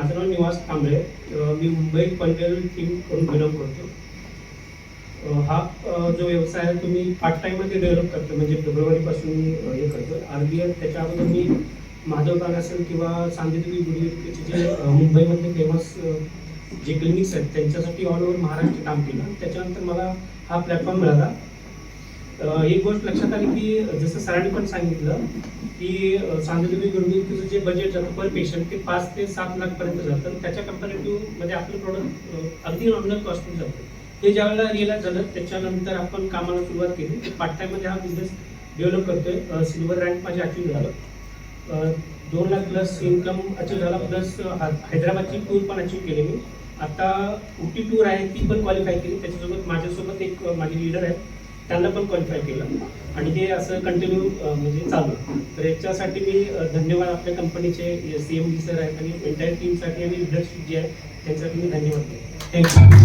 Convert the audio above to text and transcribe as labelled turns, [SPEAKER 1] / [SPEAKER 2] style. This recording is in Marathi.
[SPEAKER 1] माझं नाव निवास कांबळे. मी मुंबई पनवेल टीम करून बिलॉंग करतो. हा जो व्यवसाय आहे तो मी पार्ट टाइममध्ये डेव्हलप करतो, म्हणजे फेब्रुवारीपासून मी हे करतो. अर्लियर त्याच्या अगोदर मी माधवबाग असेल किंवा सांदेदेवी गुरुविद्येचे जे मुंबईमधले फेमस जे क्लिनिक्स आहेत त्यांच्यासाठी ऑल ओव्हर महाराष्ट्र काम केलं. त्याच्यानंतर मला हा प्लॅटफॉर्म मिळाला. एक गोष्ट लक्षात आली की जसं सरांनी पण सांगितलं की सांदेदेवी गुरुविद्येचं जे बजेट जातं पर पेशंट ते 5 ते 7 लाखपर्यंत जातं. त्याच्या कंपॅरेटिव्ह म्हणजे आपलं प्रोडक्ट अगदी नॉमिनल कॉस्टमध्ये जातं. हे ज्यावेळेला रिअलाइज झालं त्याच्यानंतर आपण कामाला सुरुवात केली. पार्ट टाइममध्ये हा बिझनेस डेव्हलप करतोय. सिल्वर रँक माझे अचीव झालं. 2 लाख प्लस इन्कम अचीव झाला. प्लस हैदराबादची टूर पण अचीव केली मी. आता उटी टूर आहे ती पण क्वालिफाय केली. त्याच्यासोबत माझ्यासोबत एक माझे लीडर आहेत त्यांना पण क्वालिफाय केलं आणि हे असं कंटिन्यू म्हणजे चालू. तर याच्यासाठी मी धन्यवाद आपल्या कंपनीचे CMD सर आहेत आणि एंटायर टीमसाठी आणि लिडरशिप जी आहे त्यांच्यासाठी मी धन्यवाद देतो. थँक्यू.